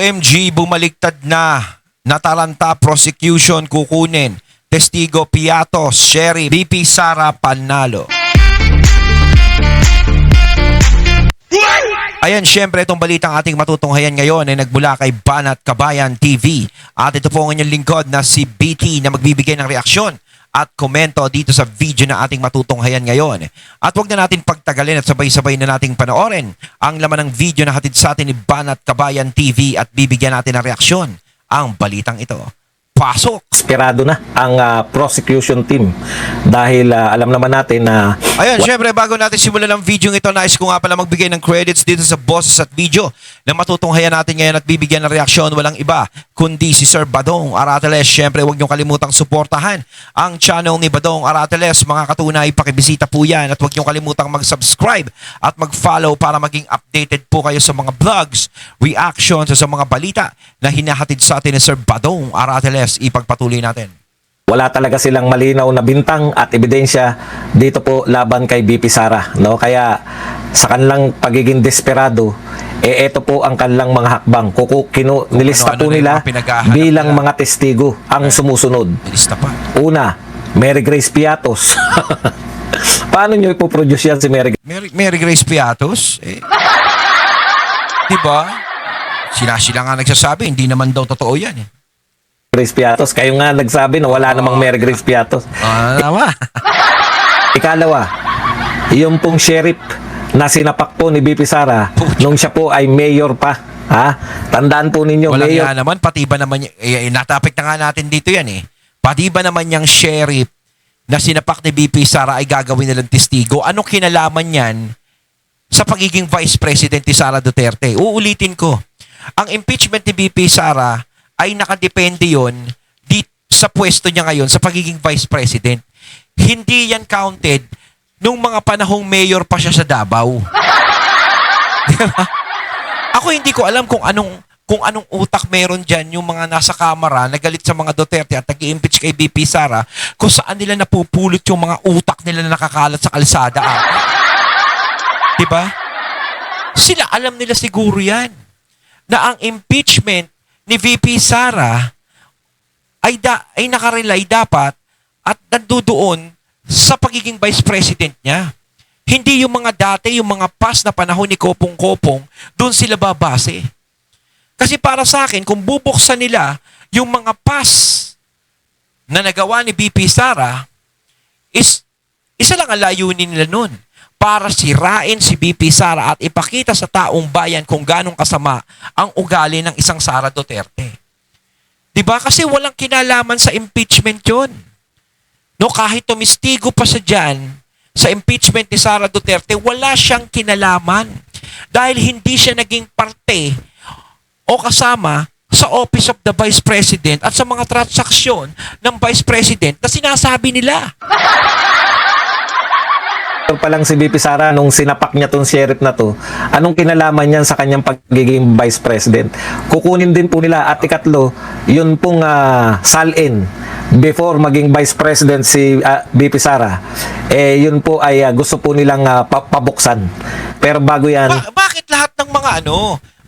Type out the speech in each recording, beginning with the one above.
OMG, bumaliktad na. Nataranta prosecution kukunin. Testigo Piatos, Sheriff BP Sara Panalo. Ayan, syempre itong balitang ating matutunghayan ngayon ay nagmula kay Banat Kabayan TV. At ito po ang inyong lingkod na si BT na magbibigay ng reaksyon at komento dito sa video na ating matutunghayan ngayon. At huwag na natin pagtagalin at sabay-sabay na nating panoorin ang laman ng video na hatid sa atin ni Banat Kabayan TV at bibigyan natin ng reaksyon ang balitang ito. Pasok! Esperado na ang prosecution team dahil alam naman natin na Ayan, syempre bago natin simulan ang video ito, nais ko nga pala magbigay ng credits dito sa boses at video na matutunghayan natin ngayon at bibigyan ng reaksyon. Walang iba kundi si Sir Badong Arateles. Syempre huwag niyong kalimutang suportahan ang channel ni Badong Arateles. Mga katunay, pakibisita po yan at huwag niyong kalimutang mag-subscribe at mag-follow para maging updated po kayo sa mga vlogs, reactions sa mga balita na hinahatid sa atin ni Sir Badong Arateles. Ipagpatuloy natin. wala talaga silang malinaw na bintang at ebidensya dito po laban kay BP Sara, no? Kaya sa kanilang pagiging desperado, ito po ang kanilang mga hakbang. Nilista po nila bilang mga testigo ang sumusunod. Una, Mary Grace Piatos. Paano nyo ipoproduce yan si Mary Grace Piatos? Diba? Sila nga nagsasabi, hindi naman daw totoo yan eh. Grace Piatos? Kayo nga nagsabi na wala namang Mary Grace Piatos. Tama. Ikalawa, yung pong sheriff na sinapak po ni BP Sara nung siya po ay mayor pa. Ha? Tandaan po ninyo, walang mayor. yan naman, pati ba naman, natapik na nga natin dito yan eh. Pati ba naman yung sheriff na sinapak ni BP Sara ay gagawin nilang testigo? Anong kinalaman yan sa pagiging vice president ni Sara Duterte? Uulitin ko, ang impeachment ni BP Sara ay nakadepende yon sa pwesto niya ngayon sa pagiging vice president. Hindi yan counted nung mga panahong mayor pa siya sa Davao. Diba? Ako hindi ko alam kung anong utak meron dyan yung mga nasa kamera na galit sa mga Duterte at nag-i-impeach kay BP Sara, kung saan nila napupulot yung mga utak nila na nakakalat sa kalsada. Diba? Sila alam nila siguro yan na ang impeachment ni VP Sara ay nakarelay dapat at nandoon sa pagiging vice president niya. Hindi yung mga dati, yung mga past na panahon ni Kopong-Kopong, doon sila babase. Kasi para sa akin, kung bubuksan nila yung mga past na nagawa ni VP Sara, isa lang ang layunin nila nun. Para sirain si BP Sara at ipakita sa taong bayan kung ganong kasama ang ugali ng isang Sara Duterte. Diba? Kasi walang kinalaman sa impeachment yun. No, kahit tumistigo pa siya dyan sa impeachment ni Sara Duterte, wala siyang kinalaman. Dahil hindi siya naging parte o kasama sa Office of the Vice President at sa mga transaksyon ng Vice President na sinasabi nila. Pa lang si BP Sara nung sinapak niya tong sheriff na to, anong kinalaman niyan sa kanyang pagiging vice president? Kukunin din po nila at ikatlo, yun pong salin before maging vice president si BP Sara, yun po ay gusto po nilang pabuksan. Pero bago yan... Bakit lahat ng mga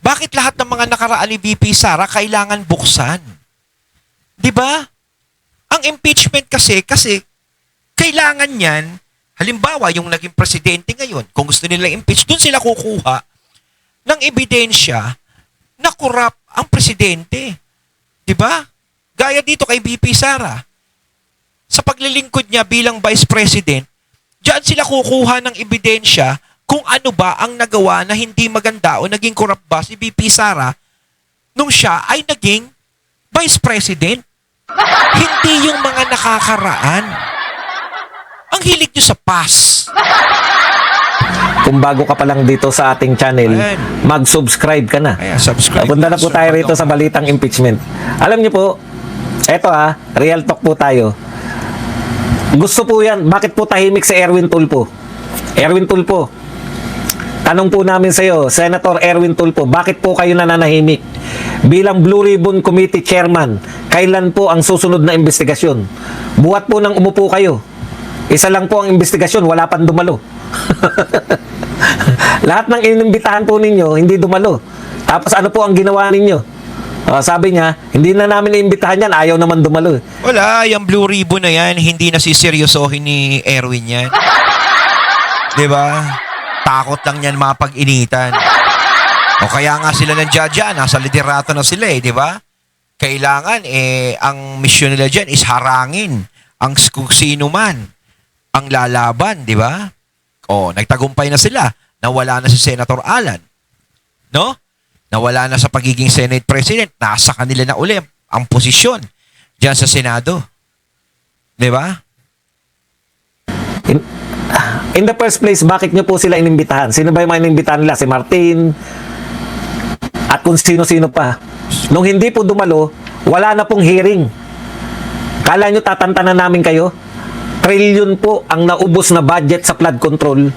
bakit lahat ng mga nakaraan ni BP Sara kailangan buksan? Diba? Ang impeachment kasi kailangan yan. Halimbawa, yung naging presidente ngayon, kung gusto nila impeach, doon sila kukuha ng ebidensya na corrupt ang presidente. Diba? Gaya dito kay BP Sara. Sa paglilingkod niya bilang vice president, diyan sila kukuha ng ebidensya kung ano ba ang nagawa na hindi maganda o naging corrupt ba si BP Sara nung siya ay naging vice president. Hindi yung mga nakakaraan. Ang hilig nyo sa pass. Kung bago ka pa lang dito sa ating channel, mag-subscribe ka na. Subscribe. Punta na po tayo rito sa balitang impeachment. Alam niyo po, eto real talk po tayo. Gusto po yan, bakit po tahimik si Erwin Tulfo? Erwin Tulfo, tanong po namin sa iyo, Senator Erwin Tulfo, bakit po kayo nananahimik? Bilang Blue Ribbon Committee Chairman, kailan po ang susunod na investigasyon? Buhat po nang umupo kayo. Isa lang po ang investigasyon, wala pang dumalo. Lahat ng inimbitahan po ninyo, hindi dumalo. Tapos ano po ang ginawa ninyo? Sabi niya, hindi na namin iimbitahan yan, ayaw naman dumalo. Wala, yung Blue Ribbon na yan, hindi na siseryosohin ni Erwin yan. Di ba? Takot lang yan mapag-initan. O kaya nga sila nandiyan dyan, nasa liderato na sila di ba? Kailangan, ang mission nila dyan is harangin ang kung sino man ang lalaban, di ba? O, nagtagumpay na sila. Nawala na si Senator Alan. No? Nawala na sa pagiging Senate President. Nasa kanila na uli ang posisyon dyan sa Senado. Di ba? In the first place, bakit nyo po sila inimbitahan? Sino ba yung mga inimbitahan nila? Si Martin at kung sino-sino pa. Nung hindi po dumalo, wala na pong hearing. Kala nyo tatantanan namin kayo? Trillion po ang naubos na budget sa flood control.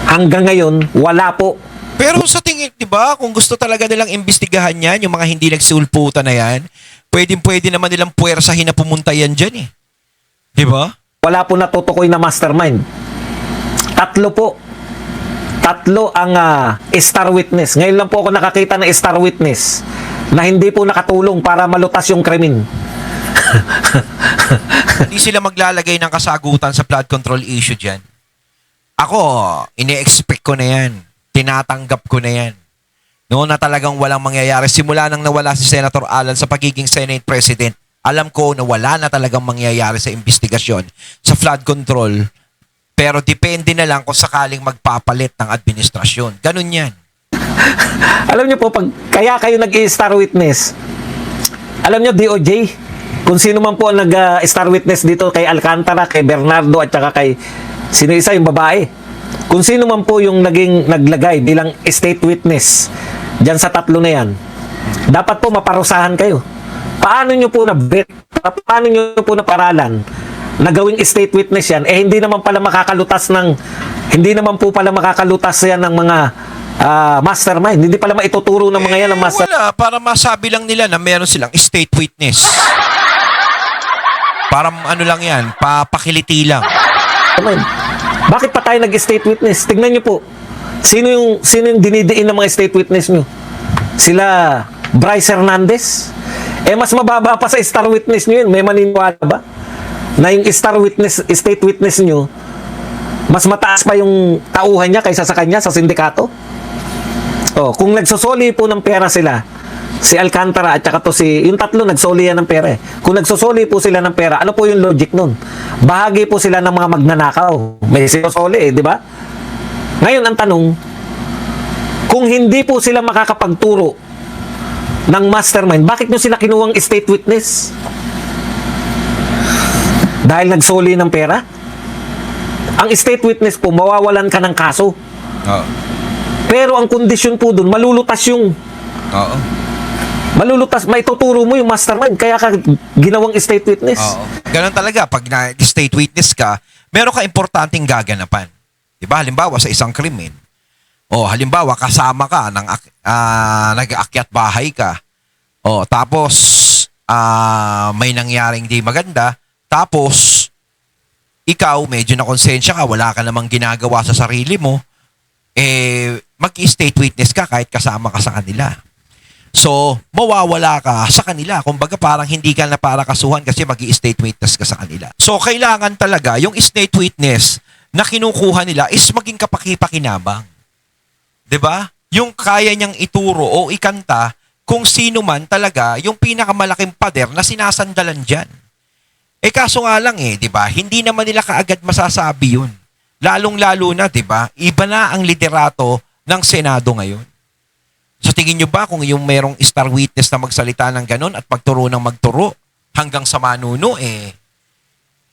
Hanggang ngayon, wala po. Pero sa tingin, di ba, kung gusto talaga nilang imbestigahan yan, yung mga hindi nagsulputan na yan, pwede naman nilang puwersahin na pumunta yan dyan Di ba? Wala po natutukoy na mastermind. Tatlo po. Tatlo ang star witness. Ngayon lang po ako nakakita ng star witness na hindi po nakatulong para malutas yung krimen. Hindi sila maglalagay ng kasagutan sa flood control issue dyan. Ako, ine-expect ko na yan. Tinatanggap ko na yan. Noon na talagang walang mangyayari. Simula nang nawala si Senator Alan sa pagiging Senate President, alam ko na wala na talagang mangyayari sa investigasyon sa flood control. Pero depende na lang kung sakaling magpapalit ng administrasyon. Ganun yan. Alam niyo po, kaya kayo nag-star witness, alam niyo, DOJ, kung sino man po ang nag-star witness dito kay Alcantara, kay Bernardo, at saka kay sino isa, yung babae. Kung sino man po yung naglagay bilang state witness dyan sa tatlo na yan, dapat po maparusahan kayo. Paano nyo po paano nyo po naparalan na gawing state witness yan, hindi naman pala makakalutas yan ng mga mastermind. Hindi pala maituturo ng mga yan ng mastermind. Wala, para masabi lang nila na meron silang state witness. Para ano lang yan, papakiliti lang. Bakit pa tayo nag-state witness? Tignan nyo po. Sino yung dinidiin ng mga state witness nyo? Sila Bryce Hernandez? Mas mababa pa sa star witness nyo yun. May maniniwala ba? Na yung state witness nyo, mas mataas pa yung tauhan niya kaysa sa kanya, sa sindikato? Kung nagsosoli po ng pera sila, si Alcantara at saka yung tatlo nagsoli yan ng pera Kung nagsosoli po sila ng pera, ano po yung logic nun? Bahagi po sila ng mga magnanakaw. May sinusoli di ba? Ngayon ang tanong, kung hindi po sila makakapagturo ng mastermind, bakit nyo sila kinuwang state witness? Dahil nagsoli ng pera? Ang state witness po, mawawalan ka ng kaso. Oo. Pero ang kondisyon po dun, malulutas yung... Oo. Malulutas, maituturo mo yung mastermind, kaya ka ginawang state witness. Oo. Ganun talaga, pag state witness ka, meron ka importanteng gaganapan. Diba? Halimbawa, sa isang krimen, halimbawa, kasama ka, nag-aakyat bahay ka, tapos, may nangyaring di maganda, tapos, ikaw, medyo na konsensya ka, wala ka namang ginagawa sa sarili mo, mag-state witness ka kahit kasama ka sa kanila. So, mawawala ka sa kanila. Kumbaga, parang hindi ka na para kasuhan kasi mag-i-state witness ka sa kanila. So, kailangan talaga yung state witness na kinukuha nila is maging kapaki-pakinabang. 'Di ba? Yung kaya niyang ituro o ikanta kung sino man talaga yung pinakamalaking pader na sinasandalan diyan. Kaso nga lang 'di ba? Hindi naman nila kaagad masasabi 'yun. Lalong-lalo na, 'di ba? Iba na ang liderato ng Senado ngayon. Sa tingin nyo ba kung yung merong star witness na magsalita ng ganun at magturo ng magturo hanggang sa manuno,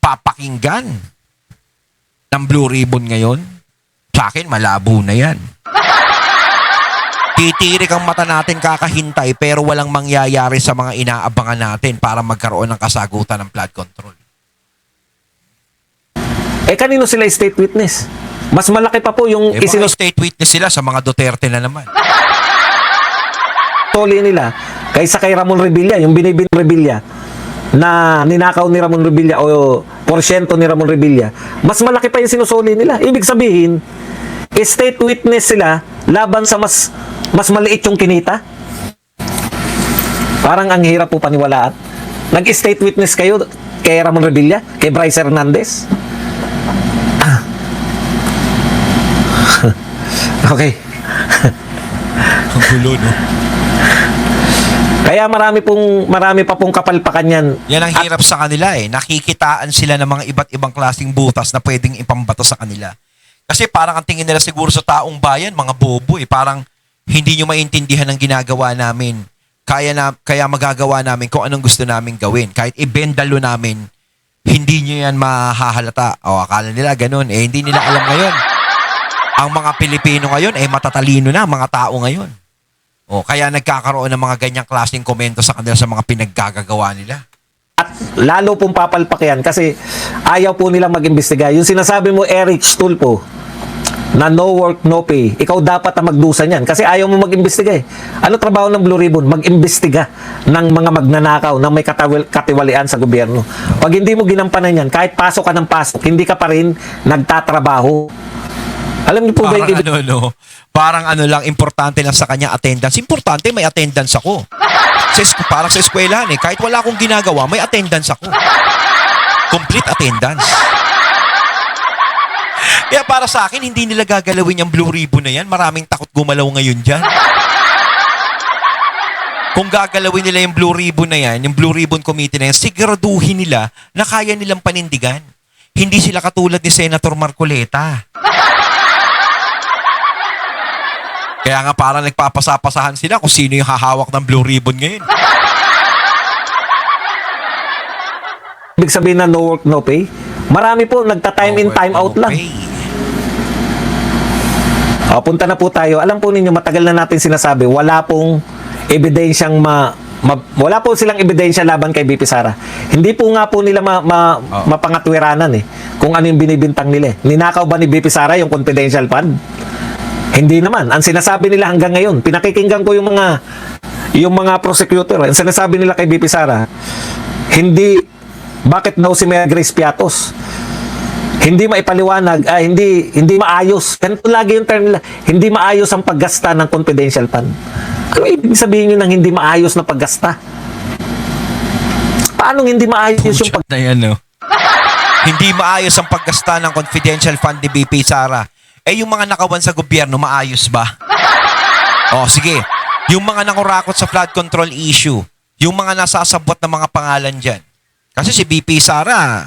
papakinggan ng Blue Ribbon ngayon? Sa akin, malabo na yan. Titirik ang mata natin kakahintay pero walang mangyayari sa mga inaabangan natin para magkaroon ng kasagutan ng flood control. Kanino sila state witness? Mas malaki pa po yung mga state witness sila sa mga Duterte na naman. Toli nila kaysa kay Ramon Revilla, yung binibin Revilla na ninakaw ni Ramon Revilla o porsyento ni Ramon Revilla, mas malaki pa yung sinusoli nila. Ibig sabihin, state witness sila laban sa mas maliit yung kinita. Parang ang hirap po paniwalaan. Nag-state witness kayo kay Ramon Revilla, kay Bryce Hernandez. Okay. Ang gulo, no? Kaya marami pa pong kapalpakan yan. Yan ang hirap sa kanila eh. Nakikitaan sila ng mga iba't ibang klaseng butas na pwedeng ipambato sa kanila. Kasi parang ang tingin nila siguro sa taong bayan, mga bobo eh. Parang hindi nyo maintindihan ang ginagawa namin. Kaya magagawa namin kung anong gusto namin gawin. Kahit ibendalo namin, hindi nyo yan mahahalata. O akala nila ganun. Eh hindi nila alam ngayon. Ang mga Pilipino ngayon ay matatalino na, mga tao ngayon. O kaya nagkakaroon ng mga ganyang klaseng komento sa kanila sa mga pinaggagawa nila. At lalo pong papalpak yan kasi ayaw po nilang mag-imbestiga. Yung sinasabi mo, Eric Stulpo, na no work, no pay, ikaw dapat na magdusa niyan kasi ayaw mo mag-imbestiga eh. Ano trabaho ng Blue Ribbon? Mag-imbestiga ng mga magnanakaw na may katiwalian sa gobyerno. Pag hindi mo ginampanan yan, kahit pasok ka ng pasok, hindi ka pa rin nagtatrabaho. Alam niyo po ba yung parang ano lang, importante lang sa kanya attendance. Importante, may attendance ako. Parang sa eskwelahan eh, kahit wala akong ginagawa, may attendance ako. Complete attendance. Kaya para sa akin, hindi nila gagalawin yung Blue Ribbon na yan. Maraming takot gumalaw ngayon dyan. Kung gagalawin nila yung Blue Ribbon na yan, yung Blue Ribbon Committee na yan, siguraduhin nila na kaya nilang panindigan. Hindi sila katulad ni Senator Marcoleta. Kaya nga parang nagpapasapasahan sila kung sino yung hahawak ng Blue Ribbon ngayon. ibig sabihin na no work, no pay? Marami po, nagta-time in, time out lang. O, punta na po tayo. Alam po ninyo, matagal na natin sinasabi, wala pong ebidensyang wala po silang ebidensya laban kay BP Sara. Hindi po nga po nila mapangatwiranan eh, kung ano yung binibintang nila eh. Ninakaw ba ni BP Sara yung confidential fund? Hindi naman. Ang sinasabi nila hanggang ngayon, pinakikinggan ko yung mga prosecutor. Ang sinasabi nila kay BP Sara, bakit daw si Mayor Grace Piatos? Hindi maipaliwanag, hindi maayos. Ganito lagi yung term nila, hindi maayos ang paggasta ng confidential fund. Ano ibig sabihin nyo ng hindi maayos na paggasta? Paano hindi maayos yung na yan, no? Hindi maayos ang paggasta ng confidential fund ni BP Sara. Eh, yung mga nakawan sa gobyerno, maayos ba? O, sige. Yung mga nangurakot sa flood control issue, yung mga nasasabot na mga pangalan dyan. Kasi si BP Sara,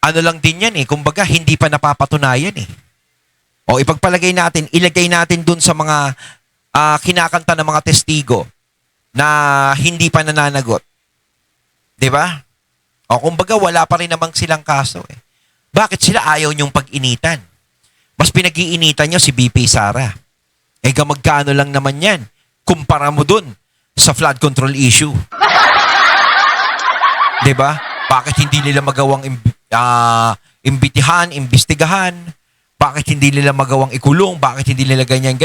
ano lang din yan eh, kumbaga, hindi pa napapatunayan eh. O, ipagpalagay natin, ilagay natin dun sa mga kinakanta ng mga testigo na hindi pa nananagot. Diba? O, kumbaga, wala pa rin namang silang kaso eh. Bakit sila ayaw nyong pag-initan? Mas pinag-iinitan nyo si BP Sara. Eh, magkano lang naman yan kumpara mo dun sa flood control issue. Diba? Bakit hindi nila magawang imbitihan, imbestigahan? Bakit hindi nila magawang ikulong? Bakit hindi nila ganyan?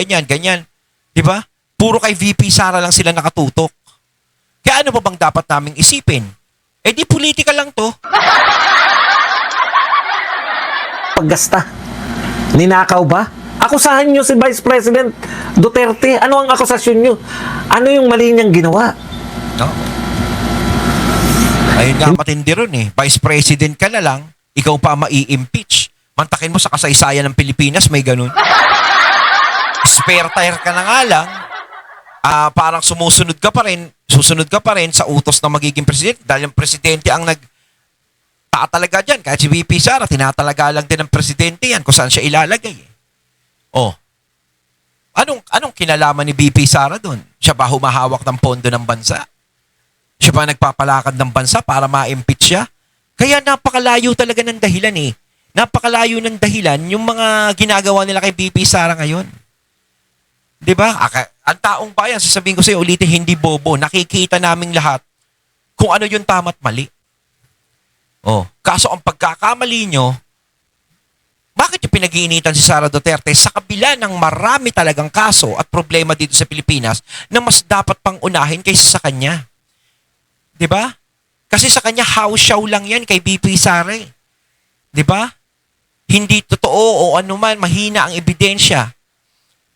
Diba? Puro kay VP Sara lang sila nakatutok. Kaya ano pa bang dapat naming isipin? Eh di politika lang to. Paggasta. Ninakaw ba? Akusahan nyo si Vice President Duterte. Ano ang akusasyon nyo? Ano yung mali niyang ginawa? No. Ayun nga matindi ron eh. Vice President ka na lang, ikaw pa mai-impeach. Mantakin mo sa kasaysayan ng Pilipinas, may ganun. Spare tire ka na nga lang, parang susunod ka pa rin sa utos ng magiging presidente dahil yung presidente ang tatalaga dyan. Kahit si VP Sara, tinatalaga lang din ng presidente yan kung saan siya ilalagay. Oh. Anong kinalaman ni VP Sara doon? Siya ba humahawak ng pondo ng bansa? Siya ba nagpapalakad ng bansa para ma-impeach siya? Kaya napakalayo talaga ng dahilan eh. Napakalayo ng dahilan yung mga ginagawa nila kay VP Sara ngayon. Diba? Ang taong bayan, sasabihin ko sa'yo ulitin, hindi bobo. Nakikita naming lahat kung ano yung tama't mali. Oh, kaso ang pagkakamali nyo, bakit yung pinag-iinitan si Sara Duterte sa kabila ng marami talagang kaso at problema dito sa Pilipinas na mas dapat pang unahin kaysa sa kanya? Diba? Kasi sa kanya, house show lang yan kay BP Sara. Diba? Hindi totoo o anuman, mahina ang ebidensya.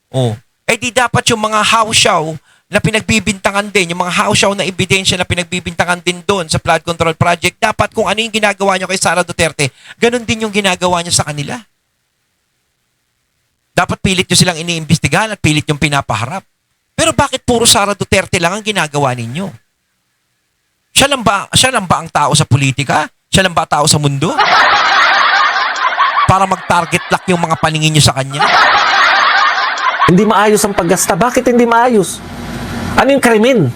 Oh. Eh di dapat yung mga house show na pinagbibintangan din, yung mga hausyaw na ebidensya na pinagbibintangan din doon sa flood control project, dapat kung ano yung ginagawa nyo kay Sara Duterte, ganun din yung ginagawa nyo sa kanila. Dapat pilit nyo silang iniimbestigahan at pilit yung pinapaharap. Pero bakit puro Sara Duterte lang ang ginagawa ninyo? Siya lang ba ang tao sa politika? Siya lang ba tao sa mundo? Para mag-target lock yung mga paningin nyo sa kanya? Hindi maayos ang paggasta. Bakit hindi maayos? Ano yung krimen?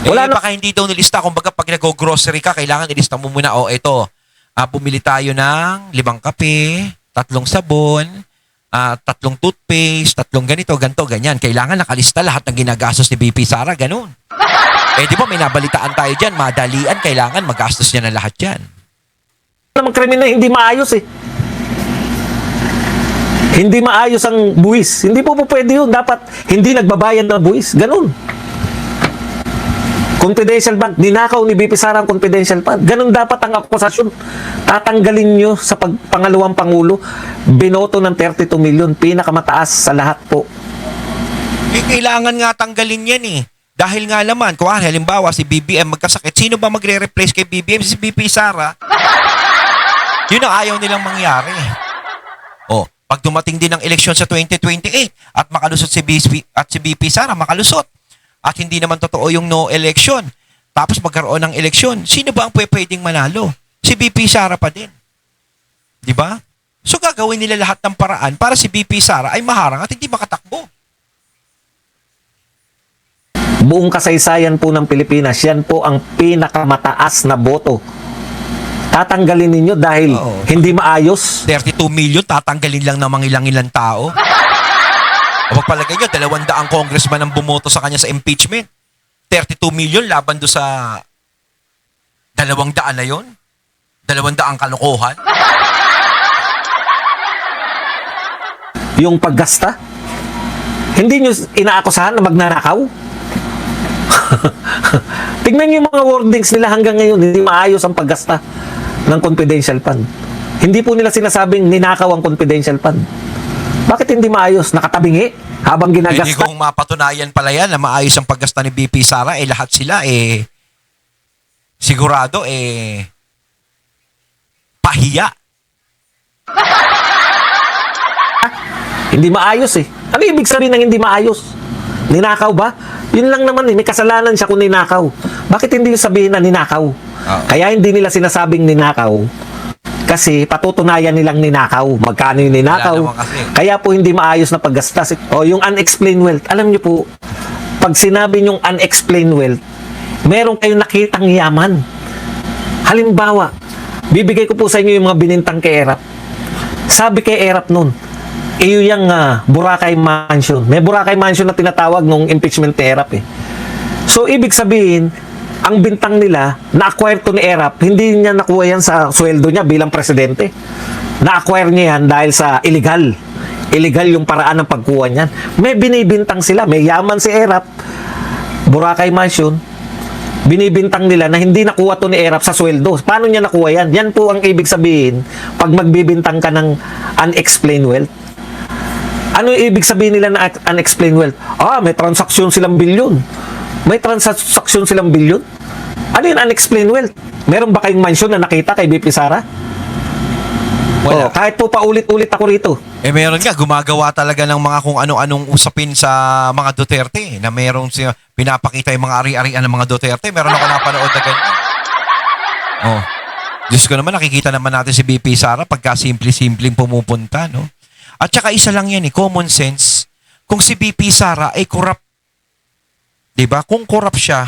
Wala na. Baka hindi daw nilista. Kung baga pag nag-grocery ka, kailangan ilista mo muna, ito, bumili tayo ng 5 kape, 3 sabon, 3 toothpaste, 3 ganito, ganyan. Kailangan nakalista lahat ng ginagastos ni BP Sara, ganun. Di ba may nabalitaan tayo dyan, madalian, kailangan magastos niya na lahat yan. Namang krimen na hindi maayos eh. Hindi maayos ang buwis. Hindi po pwede yun. Dapat hindi nagbabayad ng buwis. Ganun. Confidential fund. Ninakaw ni BP Sara ang confidential fund. Ganun dapat ang akusasyon. Tatanggalin nyo sa pangalawang Pangulo. Binoto ng 32 million. Pinakamataas sa lahat po. Kailangan nga tanggalin yan eh. Dahil nga naman, kung halimbawa si BBM magkasakit, sino ba magre-replace kay BBM? Si BP Sara. Yun ang ayaw nilang mangyari. Pag dumating din ang eleksyon sa 2028 at makalusot si BP Sara, makalusot. At hindi naman totoo yung no election. Tapos magkaroon ng eleksyon. Sino ba ang pwedeng manalo? Si BP Sara pa din. Di ba? So gagawin nila lahat ng paraan para si BP Sara ay maharang at hindi makatakbo. Buong kasaysayan po ng Pilipinas, yan po ang pinakamataas na boto. Tatanggalin ninyo dahil hindi maayos. 32 million, tatanggalin lang ng mga ilang tao. Pagpalagay nyo, 200 congressman ang bumoto sa kanya sa impeachment. 32 million laban do sa 200 na yon. 200 kalokohan. Yung paggasta, hindi nyo inaakusahan na magnanakaw. Tignan nyo yung mga wordings nila hanggang ngayon, hindi maayos ang paggasta ng confidential fund. Hindi po nila sinasabing ninakaw ang confidential fund. Bakit hindi maayos? Nakatabingi habang ginagasta. Hindi kung mapatunayan pala yan na maayos ang paggasta ni BP Sara, lahat sila sigurado pahiya. Hindi maayos eh. Ano ibig sabihin ng hindi maayos? Ninakaw ba? Yun lang naman may kasalanan siya kung ninakaw. Bakit hindi yung sabihin na ninakaw? Kaya hindi nila sinasabing ninakaw. Kasi patutunayan nilang ninakaw. Magkano yung ninakaw? Kaya po hindi maayos na paggastas. Yung unexplained wealth. Alam niyo po, pag sinabi niyong unexplained wealth, meron kayong nakitang yaman. Halimbawa, bibigay ko po sa inyo yung mga binintang kay Erap. Sabi kay Erap nun, iyo yung Boracay Mansion. May Boracay Mansion na tinatawag nung impeachment ni Erap eh. So, ibig sabihin, ang bintang nila, na-acquire to ni Erap, hindi niya nakuha yan sa sweldo niya bilang presidente. Na-acquire niya yan dahil sa illegal. Illegal yung paraan ng pagkuha niyan. May binibintang sila. May yaman si Erap, Boracay Mansion, binibintang nila na hindi nakuha to ni Erap sa sweldo. Paano niya nakuha yan? Yan po ang ibig sabihin pag magbibintang ka ng unexplained wealth. Ano yung ibig sabihin nila na unexplained wealth? May transaksyon silang bilyon. May transaksyon silang bilyon? Ano yung unexplained wealth? Meron ba kayong mansion na nakita kay BP Sara? Wala. Kahit po paulit-ulit ako rito. Meron nga, gumagawa talaga ng mga kung ano-anong usapin sa mga Duterte na merong pinapakita yung mga ari-arian ng mga Duterte. Meron ako napanood na ganyan. Diyos ko naman, nakikita naman natin si BP Sara pagka simple-simpleng pumupunta, no? At saka isa lang yan, common sense. Kung si BP Sara ay corrupt, diba? Kung corrupt siya,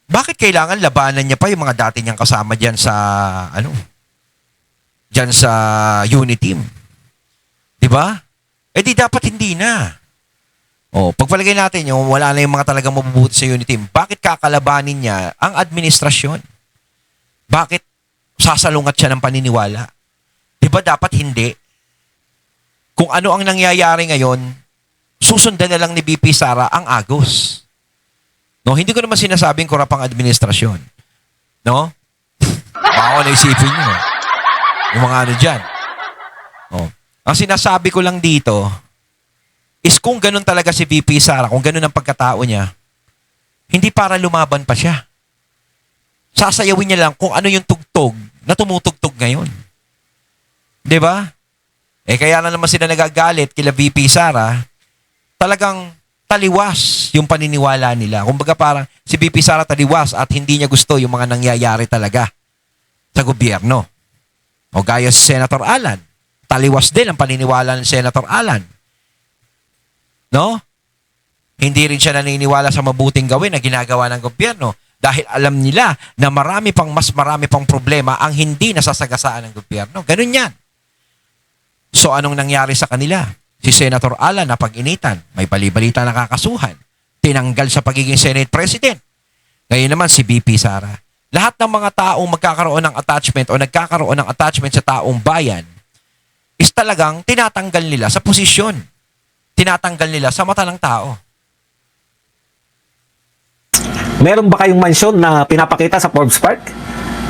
bakit kailangan labanan niya pa yung mga dati niyang kasama diyan sa diyan sa unit team? 'Di ba? Di dapat hindi na. Pagpalagay natin yung wala na yung mga talagang mabubuti sa unit team, bakit kakalabanin niya ang administrasyon? Bakit sasalungat siya ng paniniwala? 'Di ba dapat hindi? Kung ano ang nangyayari ngayon, susundan na lang ni BP Sara ang agos. No, hindi ko naman sinasabing korap ang administrasyon. No? Baka ako naisipin nyo. Yung mga ano dyan. Ang sinasabi ko lang dito, is kung ganun talaga si VP Sara, kung ganun ang pagkatao niya, hindi para lumaban pa siya. Sasayawin niya lang kung ano yung tugtog na tumutugtog ngayon. 'Di ba? Kaya na naman sila nagagalit kila VP Sara, talagang taliwas yung paniniwala nila. Kumbaga parang si VP Sara taliwas at hindi niya gusto yung mga nangyayari talaga sa gobyerno. O gaya si Senator Alan, taliwas din ang paniniwala ng Senator Alan. No? Hindi rin siya naniniwala sa mabuting gawin na ginagawa ng gobyerno dahil alam nila na mas marami pang problema ang hindi nasasagasaan ng gobyerno. Ganun yan. So anong nangyari sa kanila? Si Senator Alan na pag-initan, may bali-balita na kakasuhan, tinanggal sa pagiging Senate President. Ngayon naman si VP Sara. Lahat ng mga taong magkakaroon ng attachment o nagkakaroon ng attachment sa taong bayan is talagang tinatanggal nila sa posisyon. Tinatanggal nila sa mata ng tao. Meron ba kayong mansyon na pinapakita sa Forbes Park?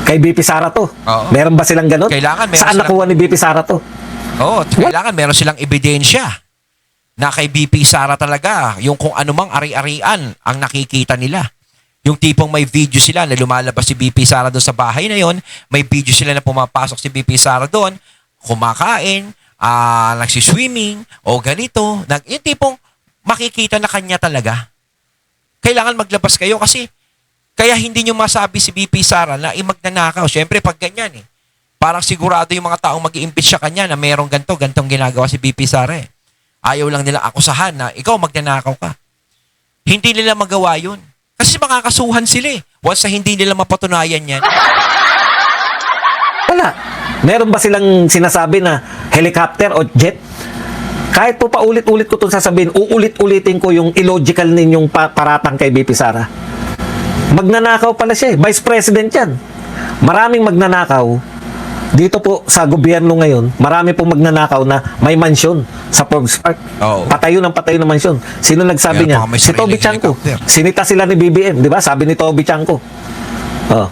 Kay BP Sara to. Oo. Meron ba silang ganun? Kailangan meron Saan silang- nakuha ni BP Sara to? Oo, kailangan meron silang ebidensya na kay VP Sara talaga yung kung anumang ari-arian ang nakikita nila. Yung tipong may video sila na lumalabas si VP Sara doon sa bahay na yon, may video sila na pumapasok si VP Sara doon, kumakain, nagsiswimming, o ganito. Yung tipong makikita na kanya talaga. Kailangan maglabas kayo kasi kaya hindi nyo masabi si VP Sara na magnanakaw. Siyempre, pag ganyan parang sigurado yung mga taong mag-i-impeach sa kanya na merong gantong ginagawa si VP Sara Ayaw lang nila akusahan na ikaw magnanakaw ka. Hindi nila magawa yun. Kasi makakasuhan sila Once na hindi nila mapatunayan yan. Wala. Meron ba silang sinasabi na helicopter o jet? Kahit po paulit-ulit ko itong sasabihin, uulit-ulitin ko yung illogical ninyong paratang kay BP Sara. Magnanakaw pala siya Vice President yan. Maraming magnanakaw. Dito po sa gobyerno ngayon, marami pong magnanakaw na may mansyon sa Forbes Park. Oo. Patayo ng mansyon. Sino nagsabi Meron niya? pa nga may Si Toby sariling Chanko. helicopter. Sinita sila ni BBM, di ba? Sabi ni Toby Chanko. Oh.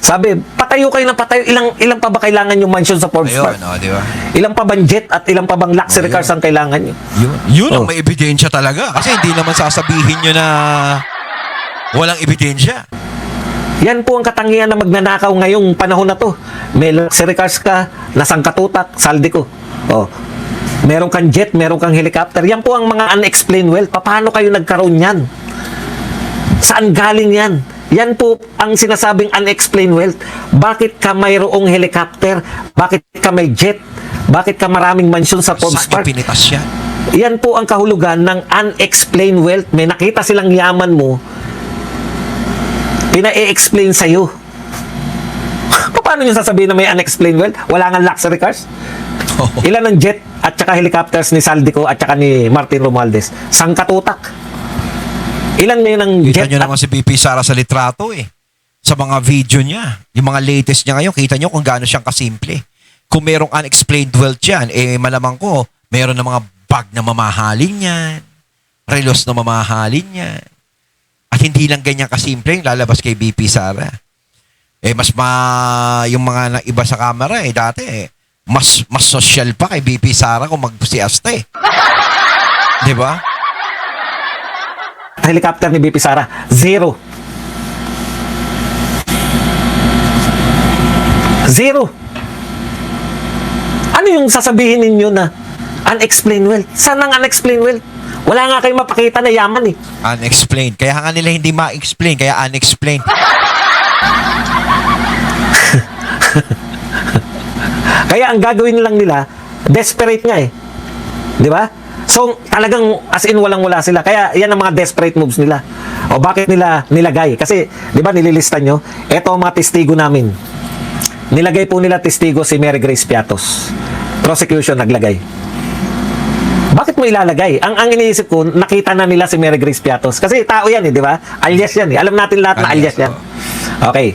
Sabi, patayo kayo ng patayo. Ilang pa ba kailangan yung mansyon sa Forbes Park? Ayun, di ba? Ilang pa bang jet at ilang pa bang luxury cars ang kailangan nyo? Yun ang Oh. may ebidensya talaga. Kasi hindi naman sasabihin nyo na walang ebidensya. Yan po ang katangian na magnanakaw ngayong panahon na to. May luxury cars ka, nasangkatutak, saldi ko. Oh. Meron kang jet, meron kang helicopter. Yan po ang mga unexplained wealth. Paano kayo nagkaroon yan? Saan galing yan? Yan po ang sinasabing unexplained wealth. Bakit ka mayroong helicopter? Bakit ka may jet? Bakit ka maraming mansyon sa Forbes Saan yung Park? pinitas yan? Yan po ang kahulugan ng unexplained wealth. May nakita silang yaman mo, pina-explain sa'yo. Paano nyo sasabihin na may unexplained wealth? Wala nga luxury cars? Ilan ang jet at saka helicopters ni Saldico at saka ni Martin Romualdez? Sangkatutak. Ilan ngayon ang Kita jet nyo at naman si VP Sara sa litrato Sa mga video niya. Yung mga latest niya ngayon, kita nyo kung gaano siyang kasimple. Kung merong unexplained wealth yan, malamang ko, meron na mga bag na mamahalin yan. Relos na mamahalin yan. At hindi lang ganyan kasimple yung lalabas kay VP Sara. Yung mga iba sa camera dati mas social pa kay VP Sara kung magsiasta Di ba? helicopter ni BP Sara? Zero. Zero. Ano yung sasabihin ninyo na unexplained wealth? Saan ang unexplained wealth? Wala nga kayong mapakita na yaman Unexplained. Kaya nga nila hindi ma-explain, kaya unexplained. Kaya ang gagawin lang nila, desperate nga Di ba? So, talagang as in walang-wala sila. Kaya yan ang mga desperate moves nila. O bakit nila nilagay? Kasi, di ba nililista nyo? Ito ang mga testigo namin. Nilagay po nila testigo si Mary Grace Piatos. Prosecution naglagay. Bakit mo ilalagay? Ang iniisip ko, nakita na nila si Mary Grace Piatos. Kasi tao yan di ba? Alias yan Alam natin lahat na alias yan. Okay.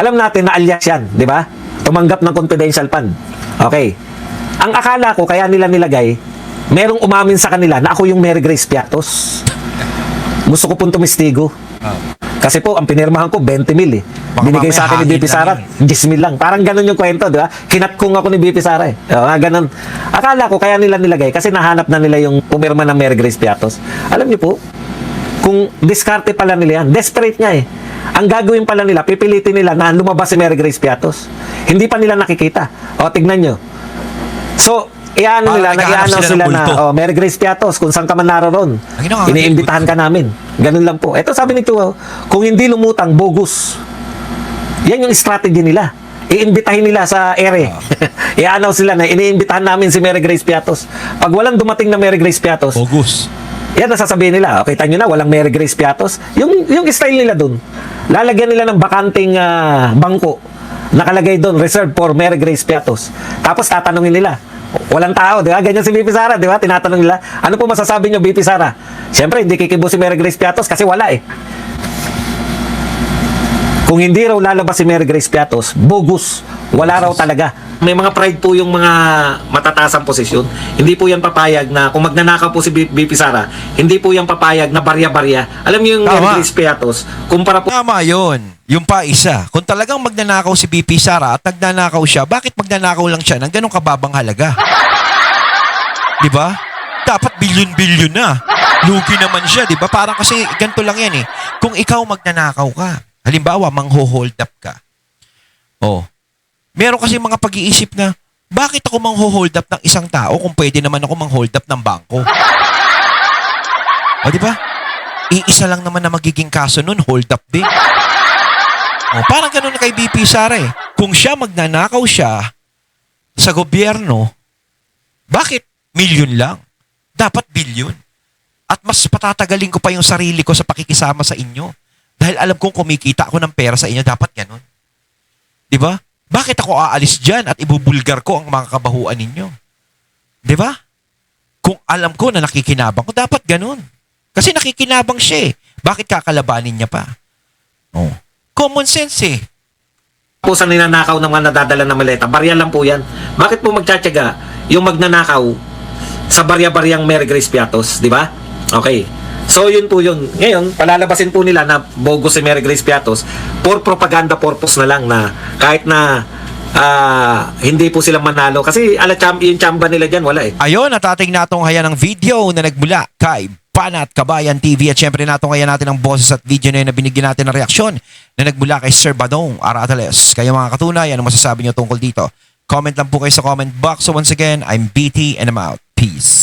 Alam natin na alias yan, di ba? Tumanggap ng confidential fund. Okay. Ang akala ko, kaya nila nilagay, merong umamin sa kanila na ako yung Mary Grace Piatos. Gusto ko pong tumistigo. Kasi po, ang pinirmahan ko, 20 mil eh. Baka Binigay sa akin ni mamaya BP Sara, hangin 10 mil lang. Parang ganun yung kwento, di ba? Kinatkong ako ni BP Sara eh. Ganun. Akala ko, kaya nila nilagay, kasi nahanap na nila yung pumirma ng Mary Grace Piatos. Alam niyo po, kung diskarte pala nila yan, desperate nga eh. Ang gagawin pala nila, pipilitin nila na lumabas si Mary Grace Piatos. Hindi pa nila nakikita. O, tignan nyo. So, iano nila, naghahanap nag-iano sila sila ng na, multo. Mary Grace Piatos, kung saan ka man naroon, Ang ginawa, iniimbitahan ka namin. Ganun lang po. Ito sabi ni Chuo, kung hindi lumutang, bogus. Yan yung strategy nila. Iimbitahin nila sa ere. I-announce sila na iniimbitahan namin si Mary Grace Piatos. Pag walang dumating na Mary Grace Piatos, Bogus. yan ang sasabihin nila. Okay, tanyo na, walang Mary Grace Piatos. Yung style nila dun, lalagyan nila ng bakanting bangko. Nakalagay doon, reserved for Mary Grace Piatos. Tapos tatanungin nila, walang tao, di ba? Ganyan si BP Sara, di ba? Tinatanong nila, ano po masasabi nyo, BP Sara? Siyempre, hindi kikibo si Mary Grace Piatos kasi wala eh. Kung hindi raw lalabas si Mary Grace Piatos, bogus. Wala raw talaga. May mga pride po yung mga matatasang posisyon. Hindi po yan papayag na kung magnanakaw po si BP Sara, hindi po yan papayag na barya-barya. Alam niyo yung Tama. Mary Grace Piatos, kumpara po Tama yun. Yung pa isa. Kung talagang magnanakaw si BP Sara at nagnanakaw siya, bakit magnanakaw lang siya ng ganong kababang halaga? Di ba? Dapat bilyon-bilyon na. Lugi naman siya, di ba? Parang kasi ganito lang yan eh. Kung ikaw magnanakaw ka, halimbawa, mangho-hold up ka. Oh. Meron kasi mga pag-iisip na, bakit ako mangho-hold up ng isang tao kung pwede naman ako manghold up ng bangko? O, di ba? Iisa lang naman na magiging kaso nun, hold up din. Oh, parang ganun kay BP Sara eh. Kung siya magnanakaw siya sa gobyerno, bakit milyon lang? Dapat bilyon. At mas patatagalin ko pa yung sarili ko sa pakikisama sa inyo. Dahil alam kong kumikita ako ng pera sa inyo, dapat ganun. Di ba? Bakit ako aalis dyan at ibubulgar ko ang mga kabahuan ninyo? Di ba? Kung alam ko na nakikinabang ko, dapat ganun. Kasi nakikinabang siya eh. Bakit kakalabanin niya pa? Oh. Common sense eh. po sa ninanakaw ng mga nadadala na maleta, barya lang po yan. Bakit po magtsatsaga yung magnanakaw sa barya-baryang Mary Grace Piatos, di ba? Okay. So yun po yun. Ngayon, palalabasin po nila na bogus si Mary Grace Piatos for propaganda purpose na lang na kahit na hindi po sila manalo. Kasi yung chamba nila dyan, wala eh. Ayun, natating natong haya ng video na nagmula kay Panat Kabayan TV at syempre natong haya natin ang boses at video na yun na binigyan natin ng reaksyon na nagmula kay Sir Badong Aratales. Kaya mga katunay, ano masasabi nyo tungkol dito? Comment lang po kayo sa comment box. So once again, I'm BT and I'm out. Peace.